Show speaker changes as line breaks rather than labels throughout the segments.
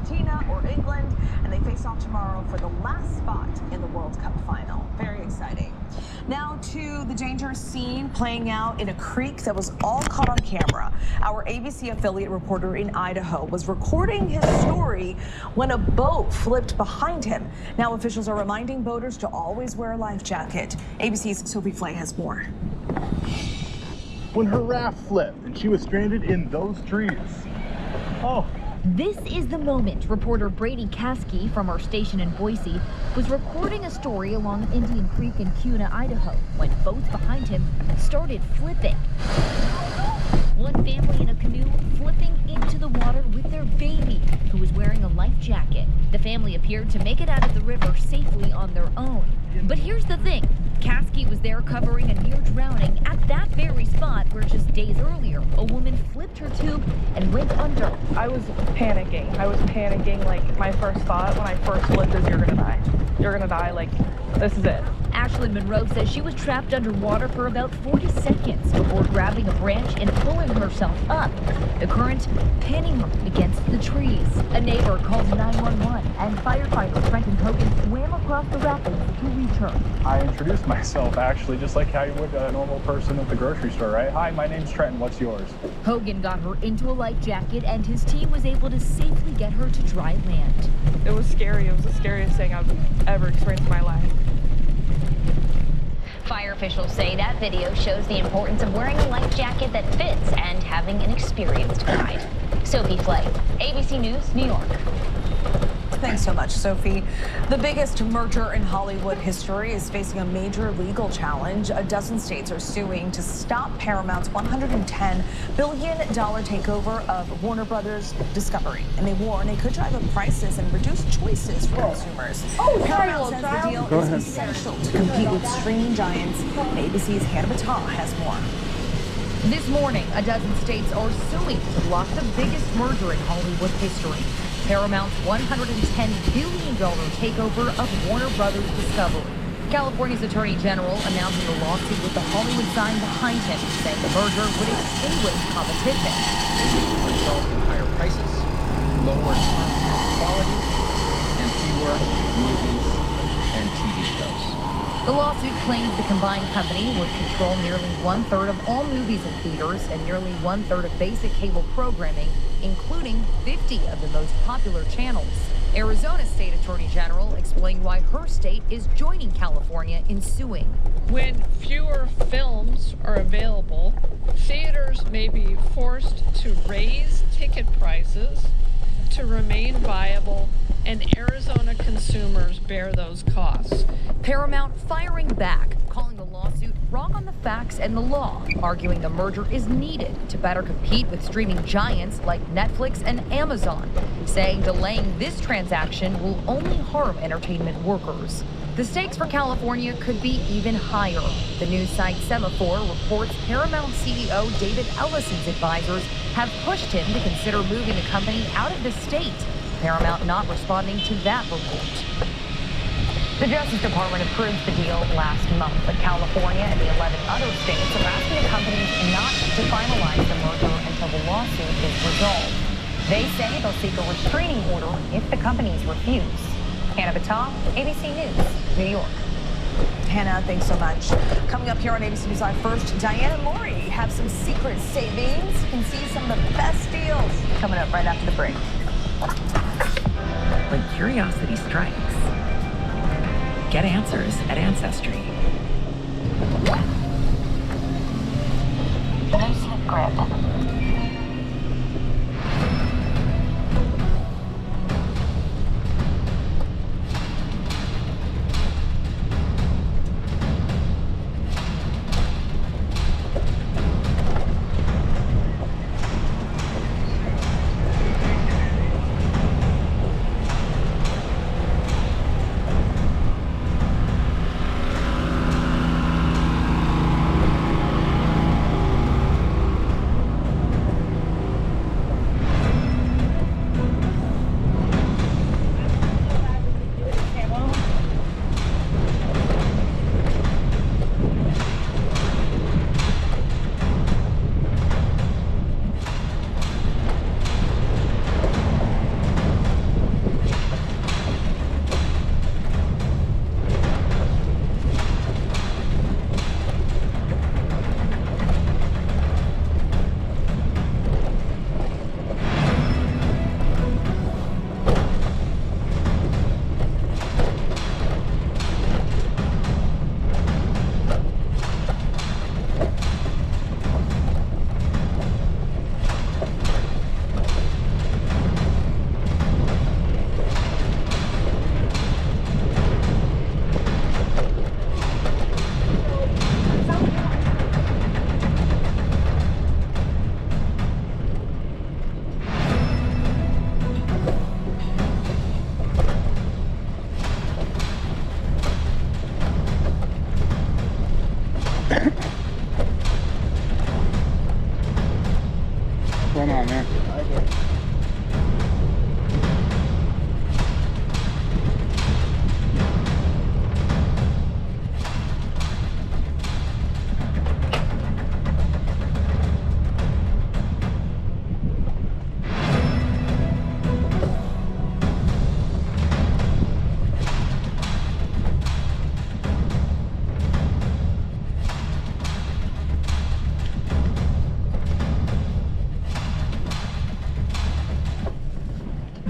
Argentina or England, and they face off tomorrow for the last spot in the World Cup final. Very exciting. Now to the dangerous scene playing out in a creek that was all caught on camera. Our ABC affiliate reporter in Idaho was recording his story when a boat flipped behind him. Now officials are reminding boaters to always wear a life jacket. ABC's Sophie Flay has more.
When her raft flipped and she was stranded in those trees. Oh.
This is the moment reporter Brady Caskey from our station in Boise was recording a story along Indian Creek in Kuna, Idaho, when boats behind him started flipping. One family in a canoe flipping into the water with their baby, who was wearing a life jacket. The family appeared to make it out of the river safely on their own. But here's the thing. Caskey was there covering a near drowning at that very spot where just days earlier, a woman flipped her tube and went under.
I was panicking. Like, my first thought when I first flipped is, you're gonna die. You're gonna die, like, this is it.
Ashlyn Monroe says she was trapped underwater for about 40 seconds before grabbing a branch and pulling herself up. The current pinning her against the trees. A neighbor called 911 and firefighter Trenton Hogan swam across the rapids to reach her.
I introduced myself, actually, just like how you would a normal person at the grocery store, right? Hi, my name's Trenton. What's yours?
Hogan got her into a life jacket, and his team was able to safely get her to dry land.
It was scary. It was the scariest thing I've ever experienced in my life.
Fire officials say that video shows the importance of wearing a life jacket that fits and having an experienced guide. Sophie Flay, ABC News, New York.
Thanks so much, Sophie. The biggest merger in Hollywood history is facing a major legal challenge. A dozen states are suing to stop Paramount's $110 billion takeover of Warner Brothers Discovery. And they warn it could drive up prices and reduce choices for consumers. Paramount says the deal is essential to compete with streaming giants. ABC's Hannah Battah has more.
This morning, a dozen states are suing to block the biggest merger in Hollywood history. Paramount's $110 billion takeover of Warner Brothers Discovery. California's Attorney General announcing the lawsuit with the Hollywood sign behind him, saying the merger would extinguish competition.
This will result in higher prices, lower quality, and fewer movies and TV shows.
The lawsuit claims the combined company would control nearly 1/3 of all movies in theaters and nearly 1/3 of basic cable programming, including 50 of the most popular channels. Arizona State Attorney General explained why her state is joining California in suing.
When fewer films are available, theaters may be forced to raise ticket prices to remain viable, and Arizona consumers bear those costs.
Paramount firing back, calling the lawsuit wrong on the facts and the law, arguing the merger is needed to better compete with streaming giants like Netflix and Amazon, saying delaying this transaction will only harm entertainment workers. The stakes for California could be even higher. The news site Semaphore reports Paramount CEO David Ellison's advisors have pushed him to consider moving the company out of the state. Paramount not responding to that report. The Justice Department approved the deal last month, but California and the 11 other states are asking the companies not to finalize the merger until the lawsuit is resolved. They say they'll seek a restraining order if the companies refuse. Hannah Battah, ABC News, New York.
Hannah, thanks so much. Coming up here on ABC News Live first, Diane and Lori have some secret savings. You can see some of the best deals coming up right after the break.
When curiosity strikes, get answers at Ancestry.
No secret.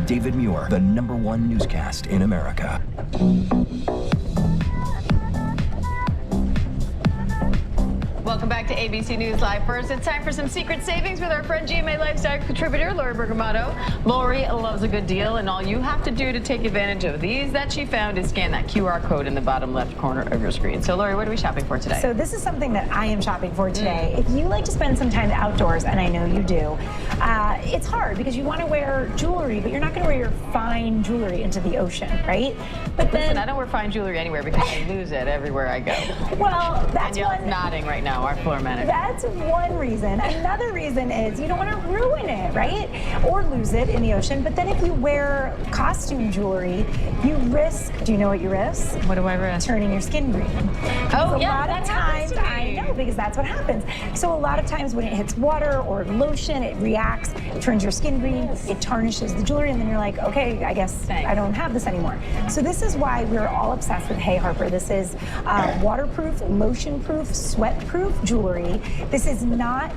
David Muir, the #1 newscast in America.
Welcome back to ABC News Live. First, it's time for some secret savings with our friend GMA Lifestyle contributor, Lori Bergamato. Lori loves a good deal, and all you have to do to take advantage of these that she found is scan that QR code in the bottom left corner of your screen. So, Lori, what are we shopping for today?
So this is something that I am shopping for today. If you like to spend some time outdoors, and I know you do, it's hard because you want to wear jewelry, but you're not going to wear your fine jewelry into the ocean, right? But
Listen, I don't wear fine jewelry anywhere because I lose it everywhere I go.
Well, that's
Danielle's nodding right now, our floor manager.
That's one reason. Another reason is you don't want to ruin it, right? Or lose it in the ocean. But then if you wear costume jewelry, you risk, do you know what you risk?
What do I risk?
Turning your skin green.
Oh,
a
yeah,
lot of
that
times,
happens to
I
me.
know, because that's what happens. So a lot of times when it hits water or lotion, it reacts, it turns your skin green, it tarnishes the jewelry, and then you're like, okay, I guess
Thanks.
I don't have this anymore. So this is why we're all obsessed with Hey Harper. This is waterproof, lotion-proof, sweat-proof jewelry. This is not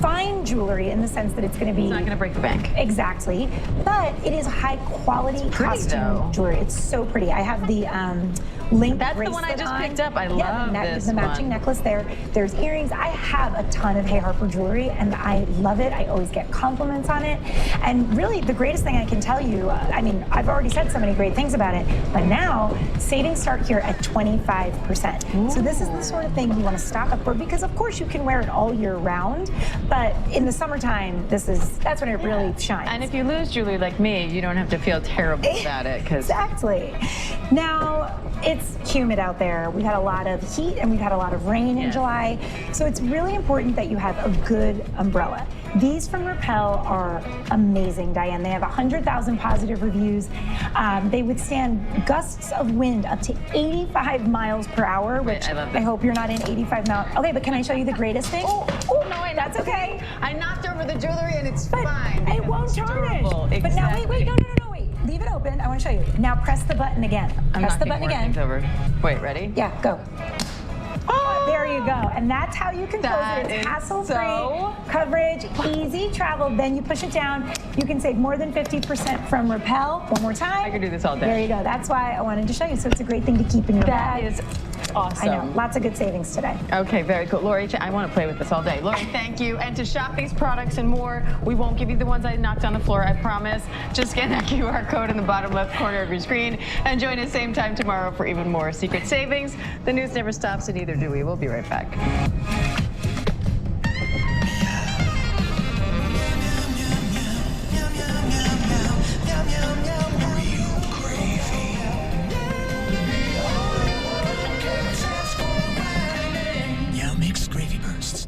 fine jewelry in the sense that it's going to be...
It's not going to break the bank.
Exactly. But it is high-quality costume jewelry. It's so pretty. I have the link
That's the
bracelet
one I just
on.
picked up. I love this
the matching
one.
necklace there. There's earrings. I have a ton of Hey Harper jewelry, and I love it. I always get compliments on it. And really, the greatest thing I can tell you, I mean, I've already said so many great things about it, but now savings start here at 25%. Ooh. So this is the sort of thing you want to stock up for because, of course, you can wear it all year round, but in the summertime, that's when it really shines.
And if you lose jewelry like me, you don't have to feel terrible about it.
Exactly. Now, it's humid out there. We've had a lot of heat and we've had a lot of rain in July. So it's really important that you have a good umbrella. These from Rappel are amazing, Diane. They have 100,000 positive reviews. They withstand gusts of wind up to 85 miles per hour, which I hope you're not in 85 miles. Okay, but can I show you the greatest thing?
Oh no,
that's okay.
I knocked over the jewelry and it's
but
fine.
It won't tarnish.
Exactly.
But now, wait, no, wait. Leave it open. I want to show you. Now press the button again. Press the button again.
Over. Wait, ready?
Yeah, go. Oh, there you go. And that's how you can close it. It's hassle-free coverage, easy travel. Then you push it down. You can save more than 50% from Rappel. One more time.
I could do this all day.
There you go. That's why I wanted to show you. So it's a great thing to keep in your bag.
That is awesome.
I know. Lots of good savings today.
Okay, very cool. Lori, I want to play with this all day. Lori, thank you. And to shop these products and more, we won't give you the ones I knocked on the floor, I promise. Just scan that QR code in the bottom left corner of your screen and join us same time tomorrow for even more secret savings. The news never stops, and neither do we. We'll be right back.
Mixed gravy bursts.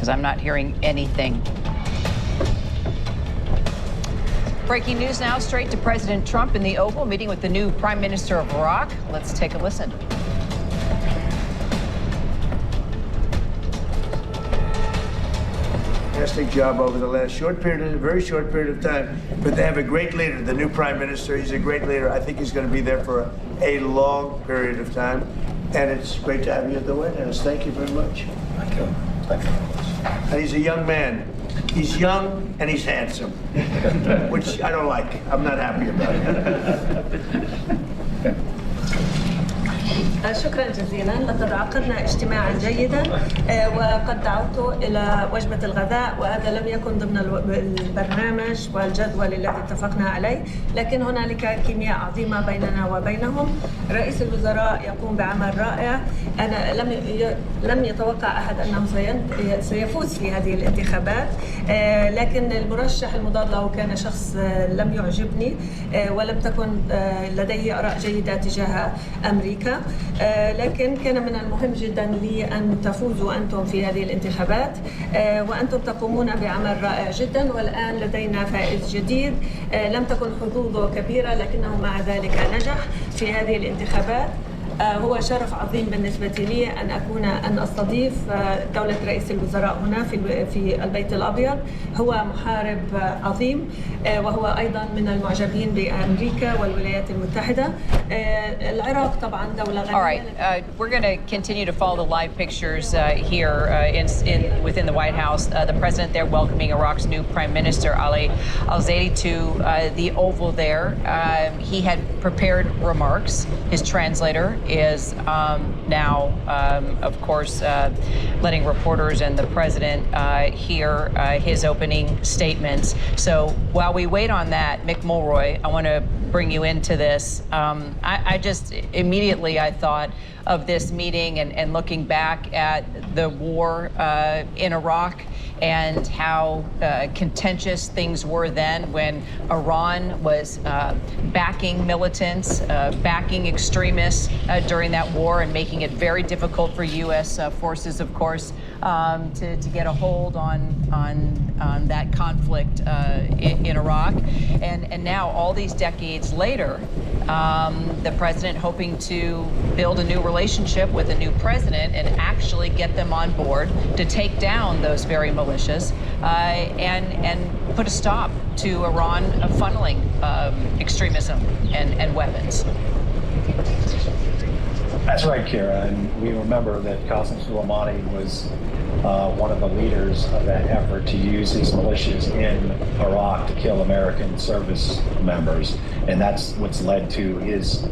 because I'm not hearing anything. Breaking news now, straight to President Trump in the Oval, meeting with the new Prime Minister of Iraq. Let's take a listen.
Fantastic job over the last very short period of time. But they have a great leader, the new Prime Minister. He's a great leader. I think he's going to be there for a long period of time. And it's great to have you at the White House. Thank you very much.
Thank you. Thank you.
And he's a young man. He's young and he's handsome, which I don't like. I'm not happy about it.
شكرا جزيلا. لقد عقدنا اجتماعا جيدا وقد دعوته إلى وجبة الغداء، وهذا لم يكن ضمن البرنامج والجدول الذي اتفقنا عليه، لكن هنالك كيمياء عظيمة بيننا وبينهم. رئيس الوزراء يقوم بعمل رائع. أنا لم يتوقع أحد أنه سيفوز في هذه الانتخابات، لكن المرشح المضاد له كان شخص لم يعجبني ولم تكن لديه آراء جيدة تجاه أمريكا. لكن كان من المهم جدا لي أن تفوزوا أنتم في هذه الانتخابات، وأنتم تقومون بعمل رائع جدا. والآن لدينا فائز جديد لم تكن حظوظه كبيرة، لكنه مع ذلك نجح في هذه الانتخابات. هو شرف عظيم بالنسبة لي أن أستضيف دولة رئيس الوزراء هنا في البيت الأبيض. هو محارب عظيم، وهو أيضا من المعجبين بأمريكا والولايات المتحدة. العراق طبعا دولة غنية.
All right, we're going to continue to follow the live pictures here within the White House. The president there welcoming Iraq's new Prime Minister Ali Al-Zaidi to the Oval there. He had prepared remarks. His translator is now, of course, letting reporters and the president hear his opening statements. So while we wait on that, Mick Mulroy, I want to bring you into this. I just immediately I thought of this meeting and looking back at the war in Iraq and how contentious things were then when Iran was backing militants, backing extremists during that war and making it very difficult for U.S. forces, of course, to get a hold on that conflict in Iraq. And now, all these decades later, the president hoping to build a new relationship with a new president and actually get them on board to take down those very militias and put a stop to Iran funneling extremism and weapons.
That's right, Kira, and we remember that Qasem Soleimani was one of the leaders of that effort to use his militias in Iraq to kill American service members, and that's what's led to his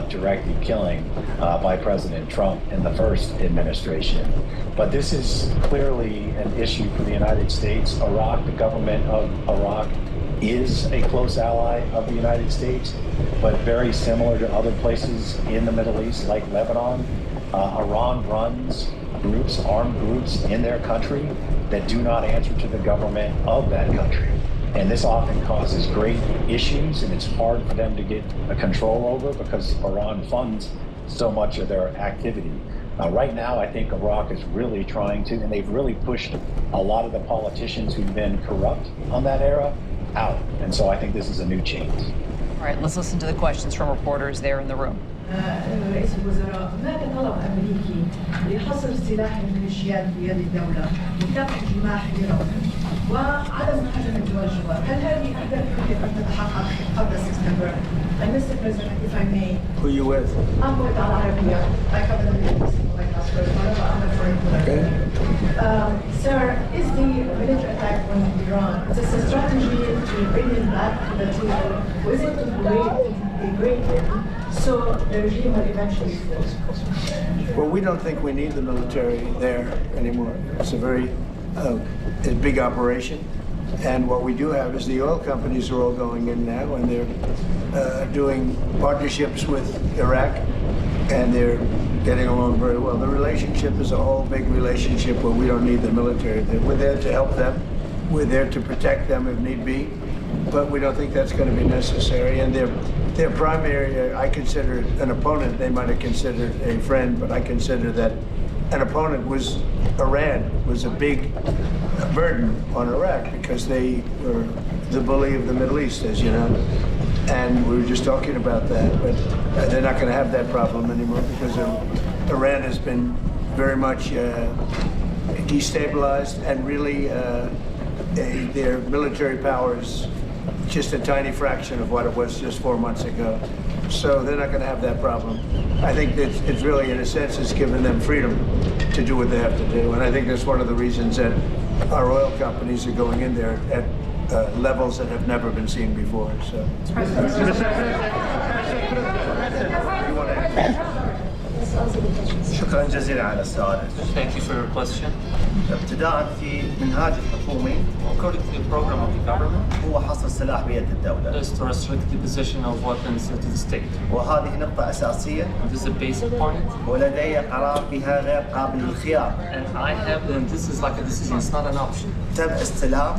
directed killing by President Trump in the first administration. But this is clearly an issue for the United States. Iraq, the government of Iraq, is a close ally of the United States, but very similar to other places in the Middle East, like Lebanon. Iran runs armed groups in their country that do not answer to the government of that country. And this often causes great issues, and it's hard for them to get a control over because Iran funds so much of their activity. Right now, I think Iraq is really trying to, and they've really pushed a lot of the politicians who've been corrupt on that era out. And so I think this is a new change.
All right, let's listen to the questions from reporters there in the room.
رئيس الوزراء، هناك طلب أمريكي لحصر سلاح الميليشيات بيد الدولة وكبح جماح إيران وعدم محاكمة دول الجوار. هل هذه أهداف يمكن أن تتحقق قبل سبتمبر؟ And Mr. President, if I may.
Who are you with?
I'm with Al Arabiya. I cover the Middle East in the White House for whatever I'm referring to.
Okay.
Sir, is the military attack on Iran, is this a strategy to bring it back to the table, or is it to degrade them so the regime will eventually fall?
Well, we don't think we need the military there anymore. It's a very big operation. And what we do have is the oil companies are all going in now, and they're doing partnerships with Iraq, and they're getting along very well. The relationship is a whole big relationship where we don't need the military. We're there to help them. We're there to protect them if need be, but we don't think that's going to be necessary. And their primary, I consider an opponent. They might have considered a friend, but I consider that an opponent was Iran, was a big burden on Iraq because they were the bully of the Middle East, as you know. And we were just talking about that, but they're not going to have that problem anymore because Iran has been very much destabilized, and really their military power is just a tiny fraction of what it was just 4 months ago. So they're not going to have that problem. I think that it's really, in a sense, it's given them freedom to do what they have to do. And I think that's one of the reasons that our oil companies are going in there at levels that have never been seen before. So.
شكرا جزيلا على السؤال.
Thank you for your question.
ابتداء في منهاج الحكومي
According to the program of the government,
هو حصر سلاح بيد الدولة.
is to restrict the possession of weapons to the state.
وهذه نقطة أساسية.
This is a basic point.
ولدي قرار بها غير قابل للخيار.
And I have, and this is like a decision. It's not an option.
تم استلام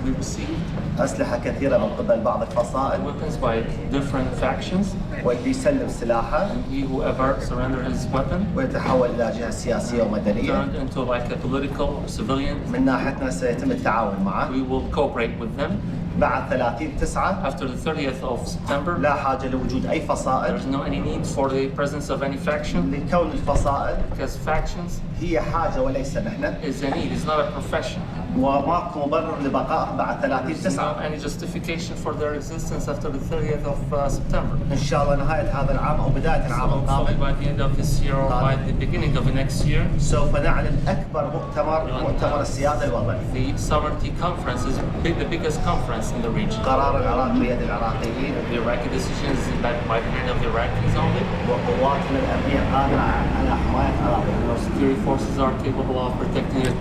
We received
أسلحة كثيرة من قبل بعض الفصائل.
weapons by different factions.
واللي يسلم سلاحه.
And he, whoever surrender his weapon,
ويتحول إلى جهة سياسية ومدنية.
turned into like a political or civilian.
من ناحيتنا سيتم التعاون معه.
We will cooperate with them.
بعد 30/9
After the 30th of September,
لا حاجة لوجود أي فصائل.
there's no any need for the presence of any faction.
لكون الفصائل
Because factions
هي حاجة وليس نحن.
is a need, it's not a profession.
وماكو مبرر لبقائهم بعد
There's
30/9.
not any justification for their existence after the 30th of September.
إن شاء الله نهاية هذا العام أو بداية العام
So hopefully
القادم
by the end of this year or by the beginning of the next year,
سوف نعلن أكبر مؤتمر السيادة الوطني.
the sovereignty conference is the biggest conference in the region.
قرار العراق بيد العراقيين.
The Iraqi decisions led by the hand of the Iraqis only.
وقواتنا الأمنية قادرة على حماية أراضينا.
Our security forces are capable of protecting it.